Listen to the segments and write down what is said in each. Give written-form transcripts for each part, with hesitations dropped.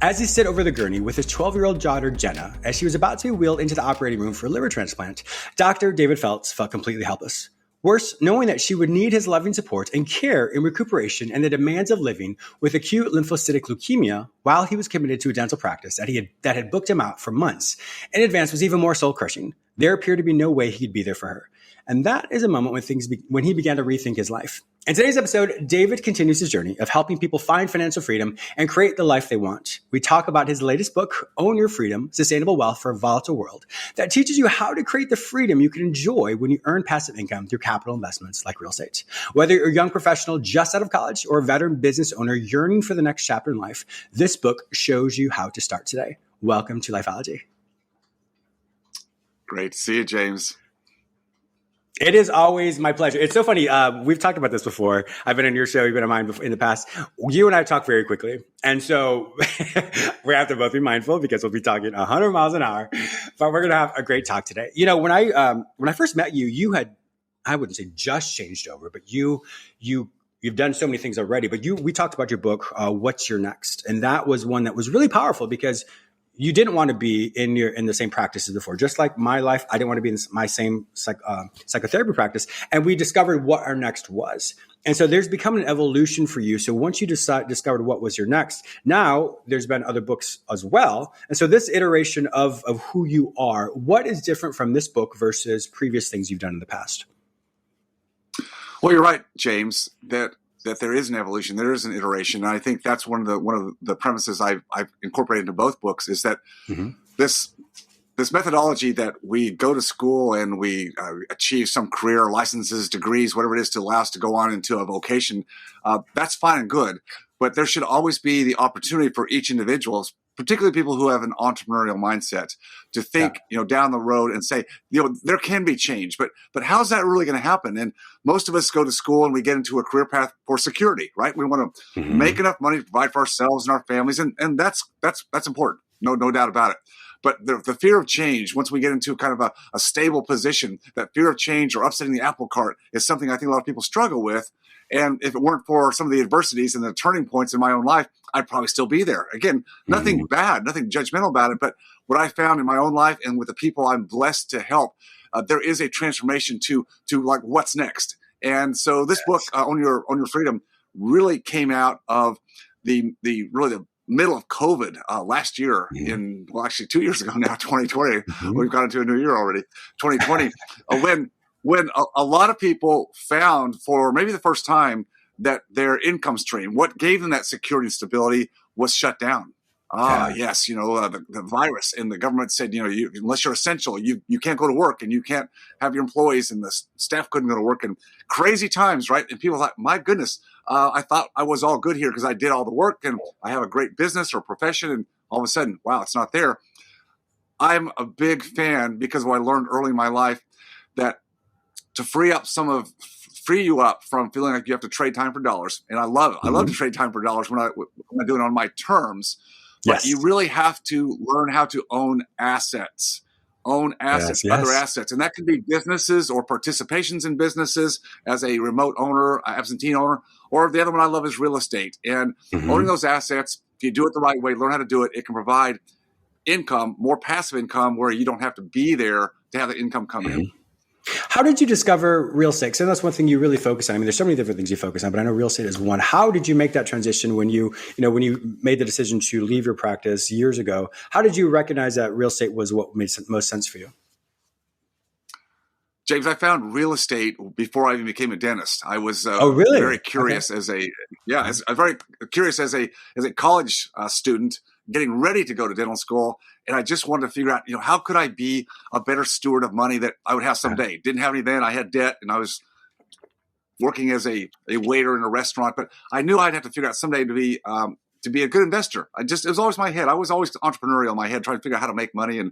As he stood over the gurney with his 12-year-old daughter, Jenna, as she was about to be wheeled into the operating room for a liver transplant, Dr. Davidphelps felt completely helpless. Worse, knowing that she would need his loving support and care in recuperation and the demands of living with acute lymphocytic leukemia while he was committed to a dental practice that had booked him out for months in advance was even more soul-crushing. There appeared to be no way he could be there for her. And that is a moment when he began to rethink his life. In today's episode, David continues his journey of helping people find financial freedom and create the life they want. We talk about his latest book, Own Your Freedom, Sustainable Wealth for a Volatile World, that teaches you how to create the freedom you can enjoy when you earn passive income through capital investments like real estate. Whether you're a young professional just out of college or a veteran business owner yearning for the next chapter in life, this book shows you how to start today. Welcome to Lifeology. Great to see you, James. It is always my pleasure. It's so funny. We've talked about this before. I've been on your show. You've been on mine in the past. You and I talk very quickly. And so we have to both be mindful because we'll be talking 100 miles an hour. But we're going to have a great talk today. You know, when I first met you, you had, I wouldn't say just changed over, but you've done so many things already. But we talked about your book, What's Your Next? And that was one that was really powerful because you didn't want to be in the same practice as before. Just like my life, I didn't want to be in my same psychotherapy practice. And we discovered what our next was. And so there's become an evolution for you. So once you discovered what was your next, now there's been other books as well. And so this iteration of who you are, what is different from this book versus previous things you've done in the past? Well, you're right, James, that there is an evolution, there is an iteration. And I think that's one of the premises I've incorporated into both books is that this methodology that we go to school and we achieve some career, licenses, degrees, whatever it is to allow us to go on into a vocation, that's fine and good. But there should always be the opportunity for each individual, particularly people who have an entrepreneurial mindset, to think, down the road and say, there can be change, but how's that really going to happen? And most of us go to school and we get into a career path for security, right? We want to make enough money to provide for ourselves and our families, and that's important, no doubt about it. But the fear of change, once we get into kind of a stable position, that fear of change or upsetting the apple cart is something I think a lot of people struggle with. And if it weren't for some of the adversities and the turning points in my own life, I'd probably still be there. Again, nothing bad, nothing judgmental about it. But what I found in my own life and with the people I'm blessed to help, there is a transformation to like what's next. And so this book, Own Your Freedom, really came out of the middle of COVID last year actually 2 years ago now, 2020. We've got into a new year already, 2020, when a lot of people found for maybe the first time that their income stream, what gave them that security and stability, was shut down. Yes, the virus, and the government said, unless you're essential, you can't go to work and you can't have your employees, and the staff couldn't go to work, and crazy times, right? And people thought, my goodness, I thought I was all good here because I did all the work and I have a great business or profession, and all of a sudden, wow, it's not there. I'm a big fan because of what I learned early in my life, that to free you up from feeling like you have to trade time for dollars. And I love it. I love to trade time for dollars when I do it on my terms. But you really have to learn how to own assets, other assets. And that can be businesses or participations in businesses as a remote owner, absentee owner, or the other one I love is real estate. And owning those assets, if you do it the right way, learn how to do it, it can provide income, more passive income, where you don't have to be there to have the income come in. How did you discover real estate? So that's one thing you really focus on. I mean, there's so many different things you focus on, but I know real estate is one. How did you make that transition when you made the decision to leave your practice years ago? How did you recognize that real estate was what made most sense for you? James, I found real estate before I even became a dentist. I was very curious as a college student getting ready to go to dental school. And I just wanted to figure out, how could I be a better steward of money that I would have someday? Didn't have any then. I had debt, and I was working as a waiter in a restaurant. But I knew I'd have to figure out someday to be a good investor. It was always my head. I was always entrepreneurial in my head, trying to figure out how to make money. And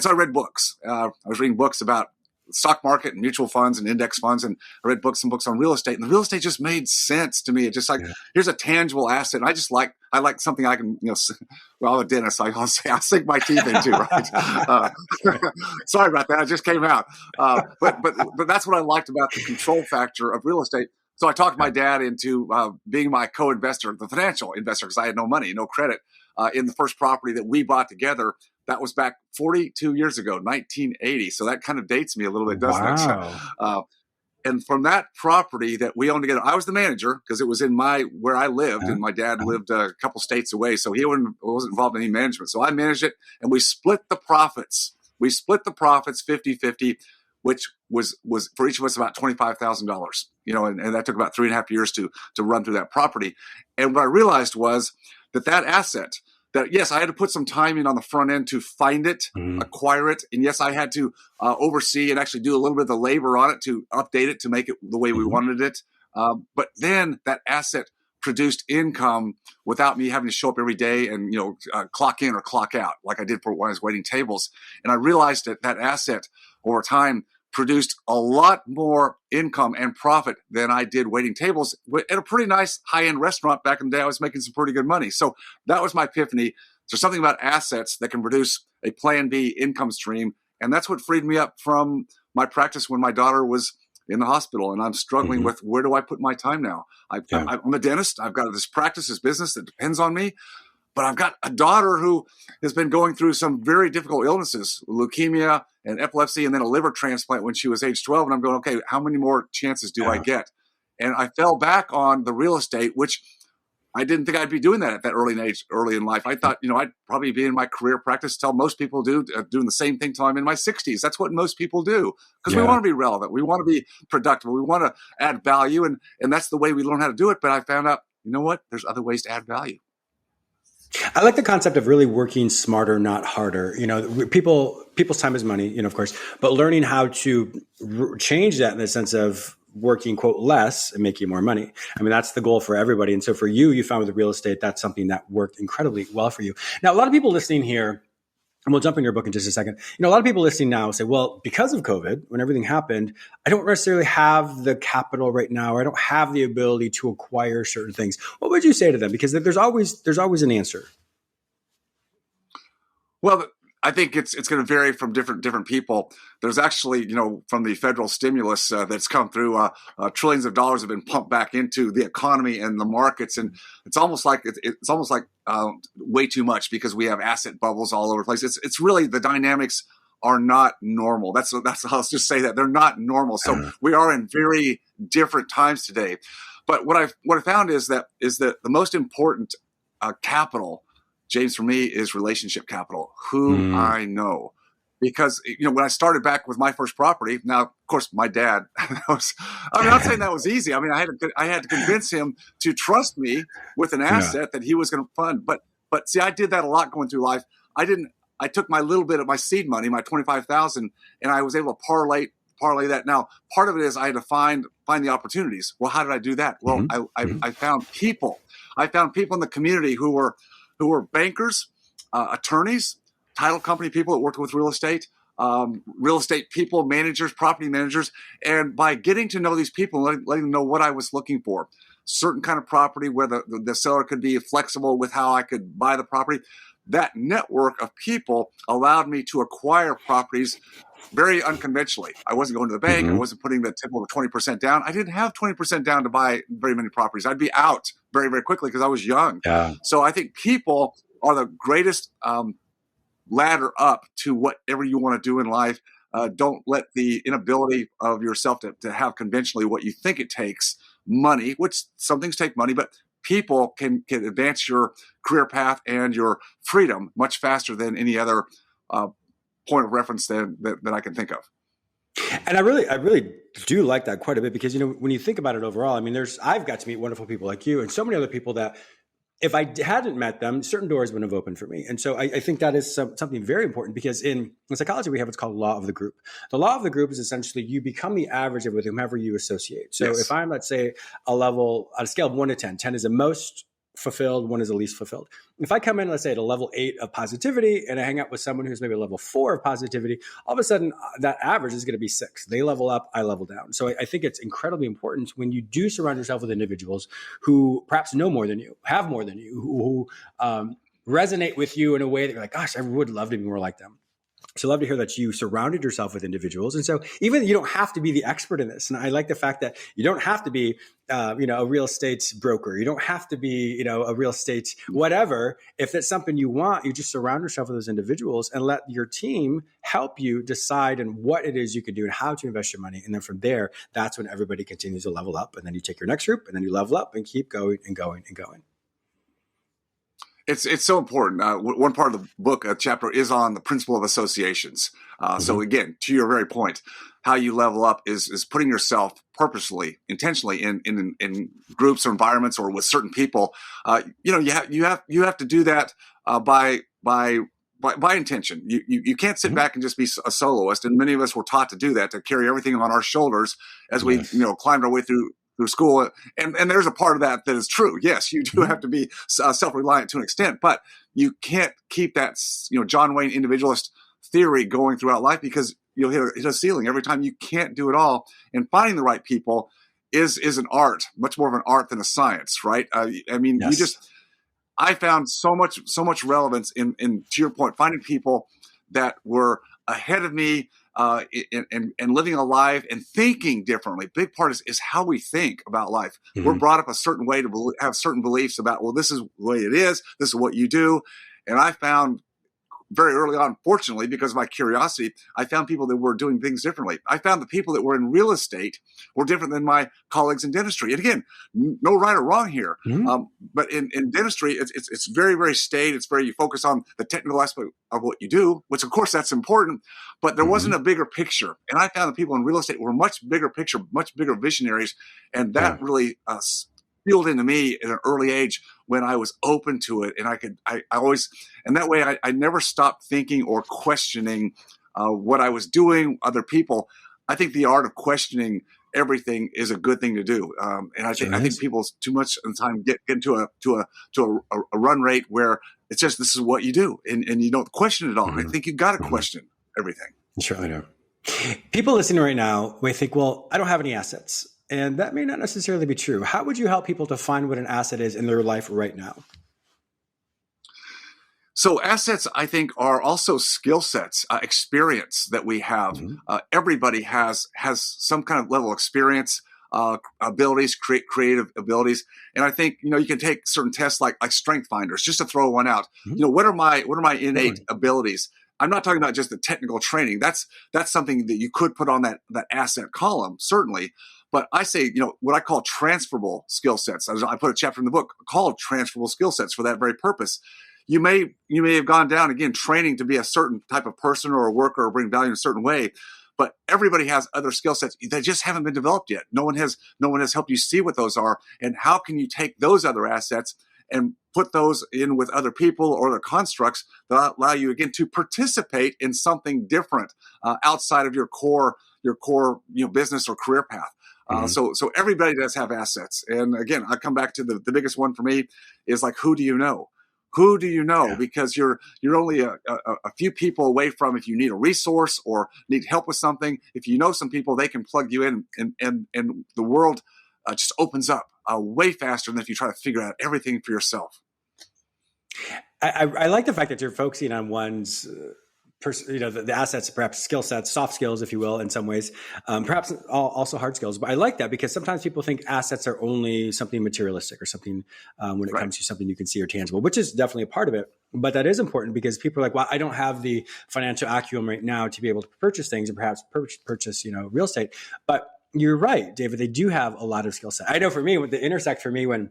so I read books. I was reading books about stock market and mutual funds and index funds, and I read books on real estate, and the real estate just made sense to me. It just here's a tangible asset. And I like something I can, well, I'm a dentist, so I'll sink my teeth into, right? Sorry about that. It just came out. But that's what I liked about the control factor of real estate. So I talked my dad into being my co-investor, the financial investor, because I had no money, no credit, in the first property that we bought together. That was back 42 years ago, 1980. So that kind of dates me a little bit, doesn't Wow. it? And from that property that we owned together, I was the manager because it was in where I lived, and my dad lived a couple states away, so he wasn't involved in any management. So I managed it, and we split the profits. We split the profits 50-50, which was for each of us about $25,000. And that took about 3.5 years to run through that property. And what I realized was that asset, that yes, I had to put some time in on the front end to find it, acquire it. And yes, I had to oversee and actually do a little bit of the labor on it to update it, to make it the way we wanted it. But then that asset produced income without me having to show up every day and, clock in or clock out like I did when I was waiting tables. And I realized that asset over time produced a lot more income and profit than I did waiting tables at a pretty nice high-end restaurant. Back in the day, I was making some pretty good money. So that was my epiphany. There's something about assets that can produce a plan B income stream. And that's what freed me up from my practice when my daughter was in the hospital and I'm struggling with, where do I put my time now? I'm a dentist. I've got this practice, this business that depends on me. But I've got a daughter who has been going through some very difficult illnesses, leukemia and epilepsy, and then a liver transplant when she was age 12. And I'm going, okay, how many more chances do I get? And I fell back on the real estate, which I didn't think I'd be doing that at that early in life. I thought, I'd probably be in my career practice till most people do, doing the same thing till I'm in my 60s. That's what most people do because we want to be relevant. We want to be productive. We want to add value. And that's the way we learn how to do it. But I found out, there's other ways to add value. I like the concept of really working smarter, not harder. People's time is money, of course, but learning how to change that in the sense of working, quote, less and making more money. I mean, that's the goal for everybody. And so for you found with real estate, that's something that worked incredibly well for you. Now, a lot of people listening here, and we'll jump in your book in just a second. A lot of people listening now say, well, because of COVID, when everything happened, I don't necessarily have the capital right now, or I don't have the ability to acquire certain things. What would you say to them? Because there's always an answer. Well, I think it's going to vary from different people. There's actually, from the federal stimulus that's come through, trillions of dollars have been pumped back into the economy and the markets, and it's almost like way too much because we have asset bubbles all over the place. It's really, the dynamics are not normal. That's I'll just say that they're not normal. So we are in very different times today. But what I found is that the most important capital, James, for me, is relationship capital, who I know. Because, when I started back with my first property, now, of course, my dad, I'm not saying that was easy. I mean, I had to convince him to trust me with an asset that he was going to fund. But see, I did that a lot going through life. I took my little bit of my seed money, my $25,000, and I was able to parlay that. Now, part of it is I had to find the opportunities. Well, how did I do that? Well, I found people. I found people in the community who were bankers, attorneys, title company people that worked with real estate people, managers, property managers. And by getting to know these people, letting them know what I was looking for, certain kind of property where the seller could be flexible with how I could buy the property, that network of people allowed me to acquire properties very unconventionally. I wasn't going to the bank. I wasn't putting the typical 20% down. I didn't have 20% down to buy very many properties. I'd be out very, very quickly because I was young. Yeah. So I think people are the greatest ladder up to whatever you want to do in life. Don't let the inability of yourself to have conventionally what you think it takes, money, which some things take money, but people can advance your career path and your freedom much faster than any other point of reference that I can think of. And I really do like that quite a bit because, when you think about it overall, I mean, I've got to meet wonderful people like you and so many other people that if I hadn't met them, certain doors wouldn't have opened for me. And so I think that is something very important because in psychology, we have what's called law of the group. The law of the group is essentially you become the average of with whomever you associate. So if I'm, let's say, on a scale of 1 to 10, 10 is the most fulfilled, 1 is the least fulfilled. If I come in, let's say, at a level 8 of positivity and I hang out with someone who's maybe a level 4 of positivity, all of a sudden that average is going to be 6. They level up, I level down. So I think it's incredibly important when you do surround yourself with individuals who perhaps know more than you, have more than you, who resonate with you in a way that you're like, gosh, I would love to be more like them. So I love to hear that you surrounded yourself with individuals. And so even you don't have to be the expert in this. And I like the fact that you don't have to be, a real estate broker. You don't have to be, a real estate whatever. If it's something you want, you just surround yourself with those individuals and let your team help you decide on what it is you can do and how to invest your money. And then from there, that's when everybody continues to level up. And then you take your next group and then you level up and keep going and going and going. It's so important. One part of the book, a chapter, is on the principle of associations. So again, to your very point, how you level up is putting yourself purposely, intentionally in groups or environments or with certain people. You have to do that by intention. You can't sit back and just be a soloist. And many of us were taught to do that, to carry everything on our shoulders as we climbed our way through school. And there's a part of that is true. Yes, you do have to be self-reliant to an extent, but you can't keep that, John Wayne individualist theory going throughout life, because you'll hit a ceiling every time. You can't do it all. And finding the right people is an art, much more of an art than a science, right? Yes. I found so much relevance in, to your point, finding people that were ahead of me, and living a life and thinking differently. Big part is how we think about life. We're brought up a certain way to have certain beliefs about, well, this is the way it is. This is what you do. And I found very early on, fortunately, because of my curiosity, I found people that were doing things differently. I found the people that were in real estate were different than my colleagues in dentistry. And again, no right or wrong here. But in dentistry, it's very, very staid. It's very, you focus on the technical aspect of what you do, which of course that's important, but there wasn't a bigger picture. And I found the people in real estate were much bigger picture, much bigger visionaries. And that really fueled into me at an early age when I was open to it. And I always, and that way I never stopped thinking or questioning what I was doing, other people. I think the art of questioning everything is a good thing to do. And I think people too much of the time get into a run rate where it's just, this is what you do. And you don't question it all. I think you got to question everything. Sure, I do. People listening right now may think, well, I don't have any assets. And that may not necessarily be true. How would you help people to find what an asset is in their life right now? So assets, I think, are also skill sets, experience that we have. Everybody has some kind of level of experience, abilities, creative abilities. And I think, you can take certain tests like Strength Finders, just to throw one out. What are my innate abilities? I'm not talking about just the technical training. That's something that you could put on that asset column, certainly. But I say, what I call transferable skill sets. I put a chapter in the book called Transferable Skill Sets for that very purpose. You may have gone down, again, training to be a certain type of person or a worker or bring value in a certain way, but everybody has other skill sets that just haven't been developed yet. No one has helped you see what those are, and how can you take those other assets and put those in with other people or other constructs that allow you, again, to participate in something different outside of your core business or career path. So everybody does have assets. And again, I come back to the biggest one for me is like, who do you know? Who do you know? Yeah. Because you're only a few people away from, if you need a resource or need help with something, if you know some people, they can plug you in, and the world just opens up way faster than if you try to figure out everything for yourself. I like the fact that you're focusing on one's the assets, perhaps skill sets, soft skills, if you will, in some ways, perhaps also hard skills. But I like that because sometimes people think assets are only something materialistic or something when it comes to something you can see or tangible, which is definitely a part of it. But that is important because people are like, well, I don't have the financial acumen right now to be able to purchase things and perhaps purchase, real estate. But you're right, David, they do have a lot of skill set. I know for me, what the intersect for me when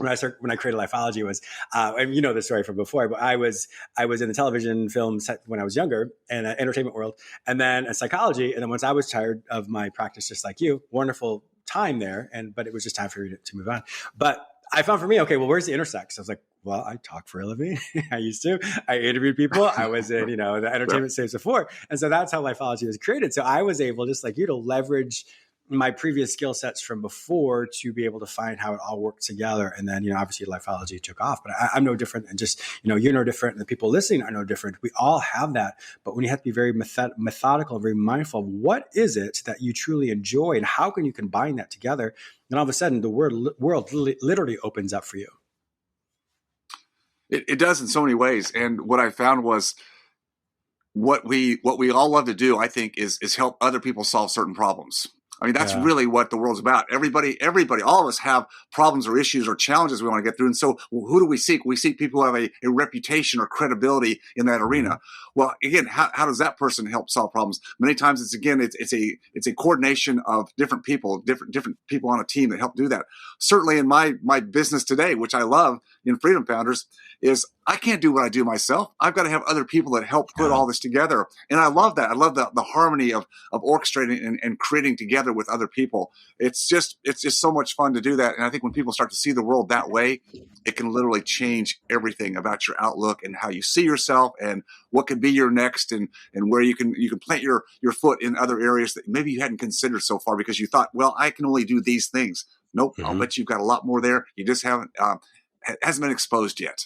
I created Lifeology was, and you know the story from before, but I was in the television film set when I was younger and entertainment world, and then psychology. And then once I was tired of my practice, just like you, wonderful time there. But it was just time for me to move on. But I found for me, okay, well, where's the intersect? So I was like, well, I talk for a living. I used to. I interviewed people. I was in, the entertainment space before. And so that's how Lifeology was created. So I was able, just like you, to leverage my previous skill sets from before to be able to find how it all worked together. And then, obviously Lifeology took off, but I'm no different. And just, you're no different. And the people listening are no different. We all have that. But when you have to be very methodical, very mindful of what is it that you truly enjoy and how can you combine that together? And all of a sudden the world literally opens up for you. It does in so many ways. And what I found was what we all love to do, I think, is help other people solve certain problems. I mean, that's really what the world's about. Everybody, all of us have problems or issues or challenges we want to get through. And so who do we seek? We seek people who have a reputation or credibility in that arena. Well, again, how does that person help solve problems? Many times it's a coordination of different people on a team that help do that. Certainly in my business today, which I love in Freedom Founders, is I can't do what I do myself. I've got to have other people that help put all this together. And I love that. I love the harmony of orchestrating and creating together with other people. It's just so much fun to do that. And I think when people start to see the world that way, it can literally change everything about your outlook and how you see yourself and what could be your next, and where you can plant your foot in other areas that maybe you hadn't considered so far because you thought, well, I can only do these things. Nope. I'll bet you've got a lot more there. You just hasn't been exposed yet.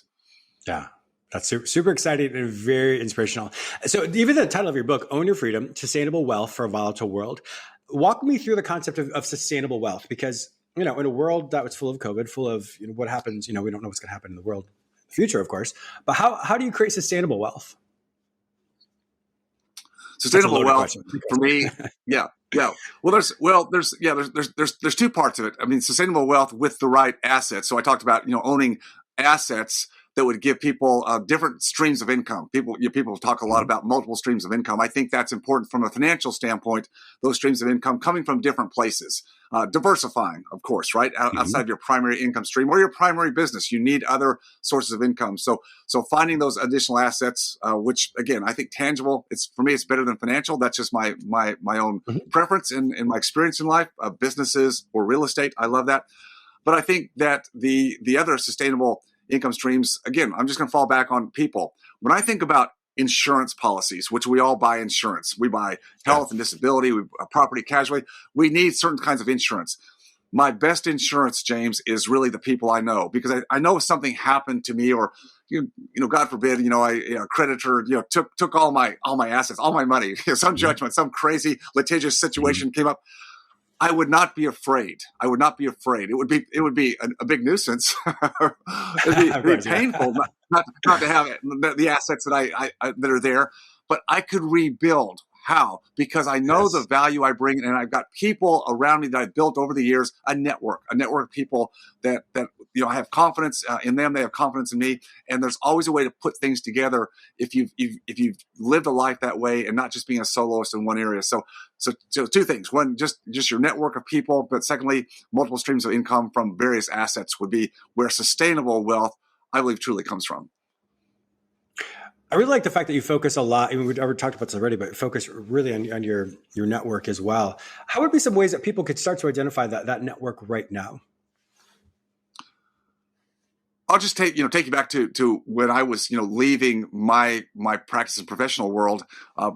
Yeah, that's super, super exciting and very inspirational. So even the title of your book, Own Your Freedom, Sustainable Wealth for a Volatile World. Walk me through the concept of sustainable wealth, because, in a world that was full of COVID, full of what happens, we don't know what's going to happen in the world in the future, of course, but how do you create sustainable wealth? Sustainable wealth for me, yeah. Well, there's two parts of it. I mean, sustainable wealth with the right assets. So I talked about owning assets that would give people different streams of income. People talk a lot about multiple streams of income. I think that's important from a financial standpoint. Those streams of income coming from different places, diversifying, of course, right outside of your primary income stream or your primary business. You need other sources of income. So finding those additional assets, which again I think tangible. For me, it's better than financial. That's just my own preference and my experience in life. Businesses or real estate, I love that. But I think that the other sustainable income streams, again, I'm just going to fall back on people. When I think about insurance policies, which we all buy insurance, we buy health and disability, property casualty, we need certain kinds of insurance. My best insurance, James, is really the people I know, because I know if something happened to me, or God forbid, a creditor took all my assets, all my money, some judgment, some crazy litigious situation came up. I would not be afraid. It would be a big nuisance. It'd be painful not to have the assets that that are there, but I could rebuild. How? Because I know the value I bring, and I've got people around me that I've built over the years, a network of people that I have confidence in them. They have confidence in me, and there's always a way to put things together if you've lived a life that way and not just being a soloist in one area. So two things: one, just your network of people, but secondly, multiple streams of income from various assets would be where sustainable wealth, I believe, truly comes from. I really like the fact that you focus a lot. I mean, we've already talked about this already, but focus really on your network as well. How would be some ways that people could start to identify that network right now? I'll just take you back to when I was leaving my practice in professional world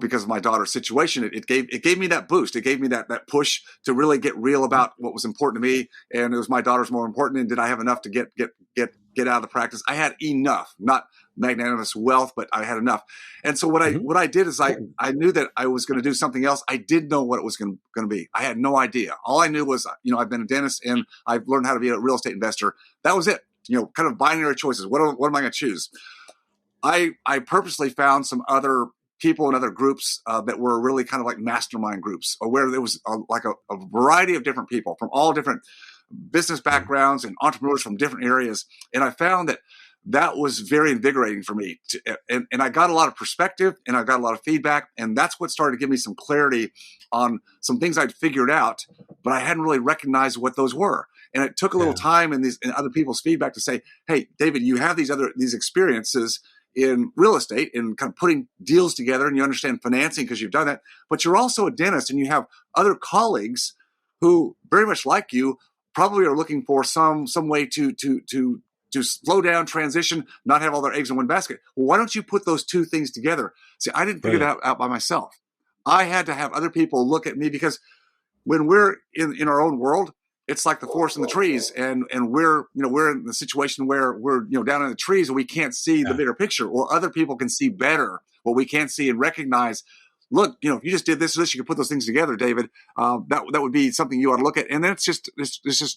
because of my daughter's situation. It gave me that boost. It gave me that push to really get real about what was important to me, and it was my daughter's more important. And did I have enough to get out of the practice? I had enough, not magnanimous wealth, but I had enough. And so what I did is I knew that I was going to do something else. I didn't know what it was going to be. I had no idea. All I knew was I've been a dentist and I've learned how to be a real estate investor. That was it. Kind of binary choices. What am I going to choose? I purposely found some other people and other groups that were really kind of like mastermind groups, where there was like a variety of different people from all different business backgrounds and entrepreneurs from different areas. And I found that was very invigorating for me. And I got a lot of perspective and I got a lot of feedback. And that's what started to give me some clarity on some things I'd figured out, but I hadn't really recognized what those were. And it took a little time and other people's feedback to say, hey, David, you have these experiences in real estate and kind of putting deals together, and you understand financing because you've done that, but you're also a dentist and you have other colleagues who very much like you probably are looking for some way to slow down, transition, not have all their eggs in one basket. Well, why don't you put those two things together? See, I didn't figure that out by myself. I had to have other people look at me, because when we're in our own world, it's like the forest and the trees, and we're in the situation where we're down in the trees and we can't see the bigger picture, or other people can see better what we can't see and recognize. Look, if you just did this, you could put those things together, David. That would be something you ought to look at, and then it's just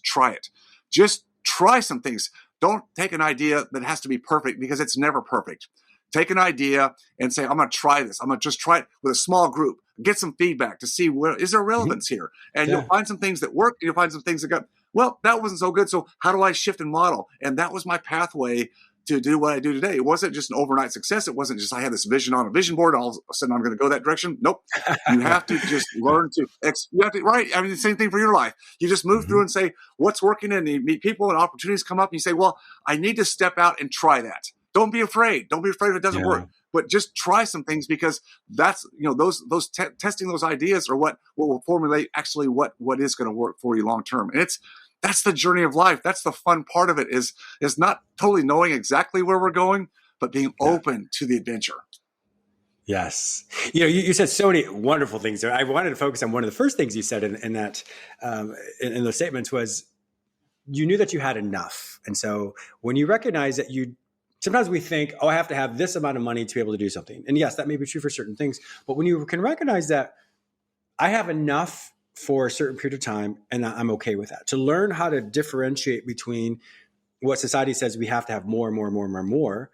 try it. Just try some things. Don't take an idea that has to be perfect, because it's never perfect. Take an idea and say, I'm going to try this. I'm going to just try it with a small group. Get some feedback to see where is there relevance here. And you'll find some things that work. And you'll find some things that go, well, that wasn't so good. So how do I shift and model? And that was my pathway to do what I do today. It wasn't just an overnight success. It wasn't just I had this vision on a vision board and all of a sudden I'm going to go that direction. Nope. You have to just learn to, right? I mean, the same thing for your life. You just move through and say, what's working? And you meet people and opportunities come up and you say, well, I need to step out and try that. Don't be afraid. Don't be afraid if it doesn't work. But just try some things because that's, those testing those ideas are what will formulate actually what is going to work for you long term. And that's the journey of life. That's the fun part of it is not totally knowing exactly where we're going, but being open to the adventure. Yes. You said so many wonderful things there. I wanted to focus on one of the first things you said in that, in those statements was you knew that you had enough. And so when you recognize that sometimes we think, I have to have this amount of money to be able to do something. And yes, that may be true for certain things. But when you can recognize that I have enough for a certain period of time and I'm okay with that, to learn how to differentiate between what society says we have to have more and more and more and more and more.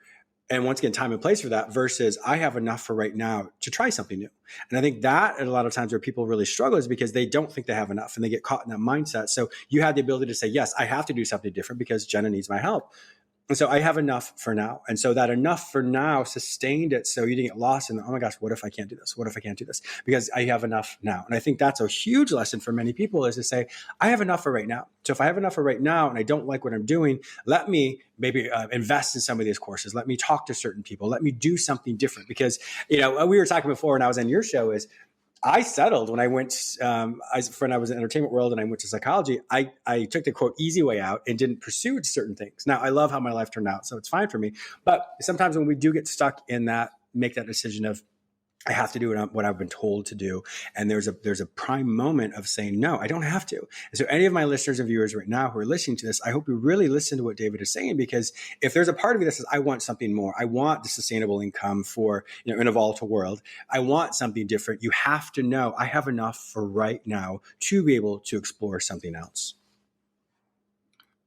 And once again, time and place for that versus I have enough for right now to try something new. And I think that a lot of times where people really struggle is because they don't think they have enough and they get caught in that mindset. So you had the ability to say, yes, I have to do something different because Jenna needs my help. And so I have enough for now. And so that enough for now sustained it. So you didn't get lost in, oh my gosh, what if I can't do this? What if I can't do this? Because I have enough now. And I think that's a huge lesson for many people is to say, I have enough for right now. So if I have enough for right now and I don't like what I'm doing, let me maybe invest in some of these courses. Let me talk to certain people. Let me do something different. Because, we were talking before when I was on your show is, I settled when I went, when I was in the entertainment world and I went to psychology, I took the quote easy way out and didn't pursue certain things. Now I love how my life turned out, so it's fine for me. But sometimes when we do get stuck in that, make that decision of, I have to do what I've been told to do. And there's a prime moment of saying, no, I don't have to. And so any of my listeners and viewers right now who are listening to this, I hope you really listen to what David is saying, because if there's a part of me that says, I want something more, I want the sustainable income for, in a volatile world, I want something different. You have to know I have enough for right now to be able to explore something else.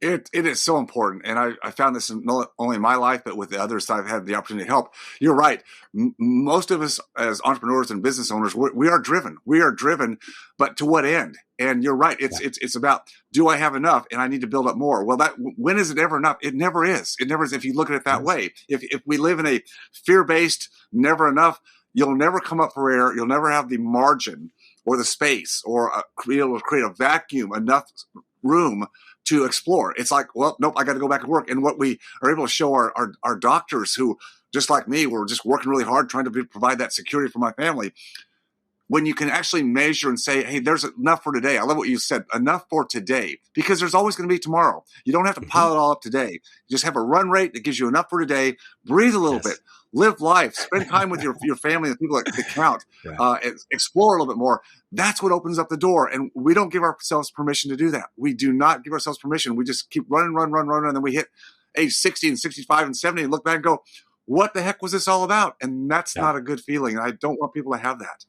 It is so important. And I found this not only in my life, but with the others I've had the opportunity to help. You're right. Most of us as entrepreneurs and business owners, we are driven. We are driven, but to what end? And you're right. It's about, do I have enough? And I need to build up more. Well, when is it ever enough? It never is. It never is if you look at it that way. If we live in a fear-based, never enough, you'll never come up for air. You'll never have the margin or the space or create a vacuum, enough room to explore. It's like, well, nope, I got to go back and work. And what we are able to show our doctors who, just like me, were just working really hard trying to provide that security for my family. When you can actually measure and say, hey, there's enough for today. I love what you said, enough for today, because there's always going to be tomorrow. You don't have to pile it all up today. You just have a run rate that gives you enough for today. Breathe a little bit, live life, spend time with your family and people that count, explore a little bit more. That's what opens up the door. And we don't give ourselves permission to do that. We do not give ourselves permission. We just keep running. And then we hit age 60 and 65 and 70 and look back and go, what the heck was this all about? And that's not a good feeling. And I don't want people to have that.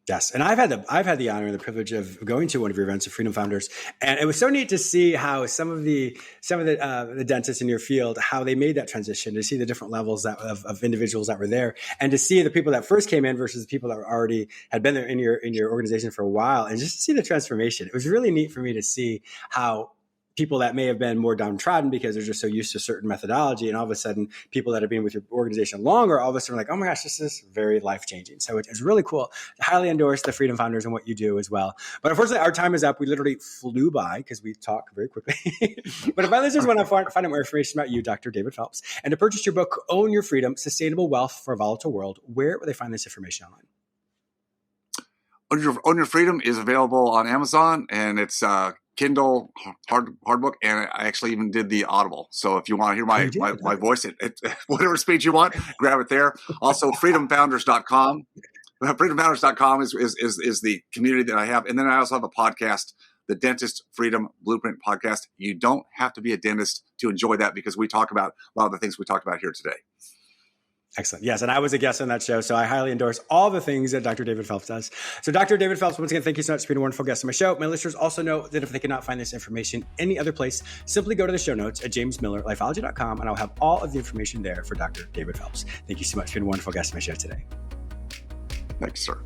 Yes. And I've had the honor and the privilege of going to one of your events, the Freedom Founders. And it was so neat to see how some of the dentists in your field, how they made that transition, to see the different levels of individuals that were there, and to see the people that first came in versus the people that had been there in your organization for a while, and just to see the transformation. It was really neat for me to see how people that may have been more downtrodden because they're just so used to certain methodology, and all of a sudden people that have been with your organization longer, all of a sudden are like, oh my gosh, this is very life-changing. So it's really cool. I highly endorse the Freedom Founders and what you do as well. But unfortunately, our time is up. We literally flew by because we talk very quickly. But if my listeners want to find out more information about you, Dr. David Phelps, and to purchase your book, Own Your Freedom, Sustainable Wealth for a Volatile World, where will they find this information online? Own Your Freedom is available on Amazon, and it's Kindle hard book, and I actually even did the Audible. So if you want to hear my voice at whatever speed you want, grab it there. Also, freedomfounders.com. Freedomfounders.com is the community that I have. And then I also have a podcast, the Dentist Freedom Blueprint Podcast. You don't have to be a dentist to enjoy that, because we talk about a lot of the things we talked about here today. Excellent. Yes. And I was a guest on that show, so I highly endorse all the things that Dr. David Phelps does. So Dr. David Phelps, once again, thank you so much for being a wonderful guest on my show. My listeners also know that if they cannot find this information any other place, simply go to the show notes at jamesmillerlifeology.com, and I'll have all of the information there for Dr. David Phelps. Thank you so much for being a wonderful guest on my show today. Thanks, sir.